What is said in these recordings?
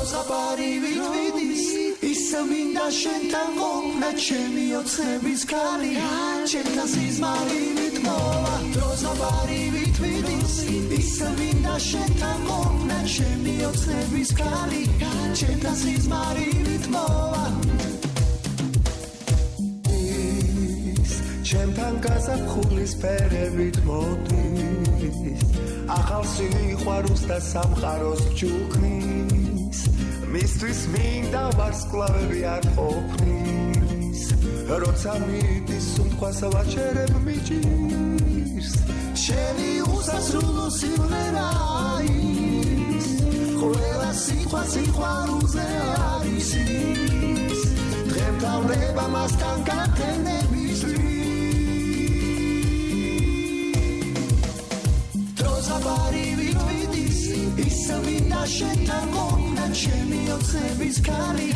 დროზაბარი ვითვიდის ისე მინდა შენთან ყოფნა ჩემი ოცხების ქალი ჩემთან სიზმარი ვითმოვა დროზაბარი ვითვიდის ისე მინდა შენთან ყოფნა ჩემი ოცხების ქალი ჩემთან სიზმარი ვითმოვა ჩემთან გაზაფხულის ფერებით მოდის ახალ სიყვარულს და სამყაროს ჯუქნის მისთვის მინდა ვარსკვლავები არ ყოფნის როცა მიდის უმხვას ვაჩერებ მიჭირს შენი უსასრულო სიმღერა ის ყველა სიტყვა სიყვარულზე არის ის დღემდავლება მასთან გათენებისთვის დროზაბარი ვითვიდის ისე მინდა შენთან ყოფნა ჩემი ოცხების ქალი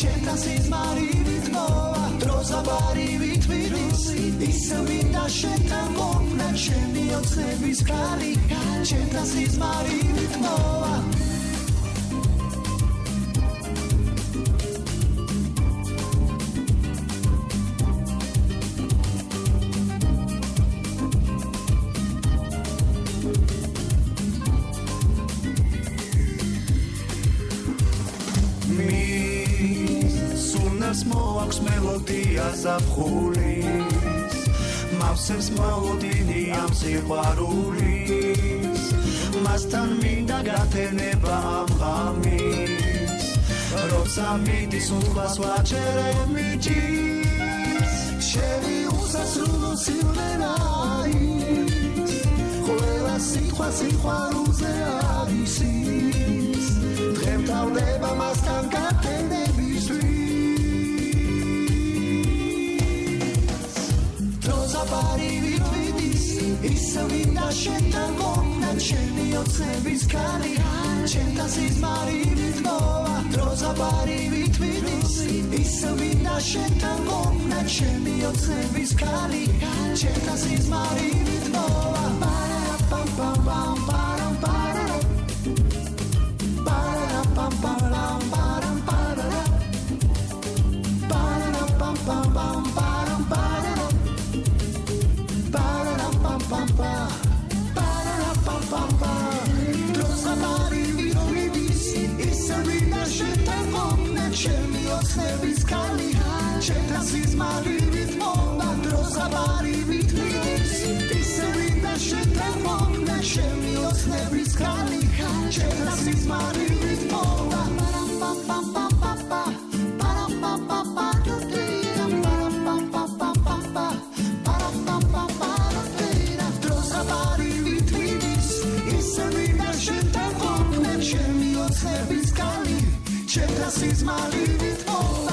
ჩემთან სიზმარი ვითმოვა დროზაბარი ვითვიდის ისე მინდა შენთან ყოფნა ჩემი ოცხების ქალი ჩემთან სიზმარი ვითმოვა მოაქვს მელოდია ზაფხულის მავსებს მოლოდინი ამ სიყვარულის მასთან მინდა გათენება ამ ღამის როცა მიდის უხვას ვაჩერებ მიჭირს შენი უსასრულო სიმღერა ის ყველა სიტყვა სიყვარულზე არის ის დღემდავლება მასთან გათენებისთვის დროზაბარი ვითვიდის ისე მინდა შენთან ყოფნა ჩემი ოცხების ქალი ჩემთან სიზმარი ვითმოვა დროზაბარი ვითვიდის ისე მინდა შენთან ყოფნა ჩემი ოცხების ქალი ჩემთან სიზმარი ვითმოვა პამ პამ პამ პამ პამ პამ დროზაბარი ვითვიდის ისე მინდა შენთან ყოფნა ჩემი ოცხების ქალი ჩემთან სიზმარი ვითმოვა დროზაბარი ვითვიდის ისე მინდა შენთან ყოფნა ჩემი ოცხების ქალი ჩემთან სიზმარი ვითმოვა დროზაბარი ვითვიდის ისე მინდა შენთან ყოფნა ჩემი ოცხების ქალი ჩემთან სიზმარი ვითმოვა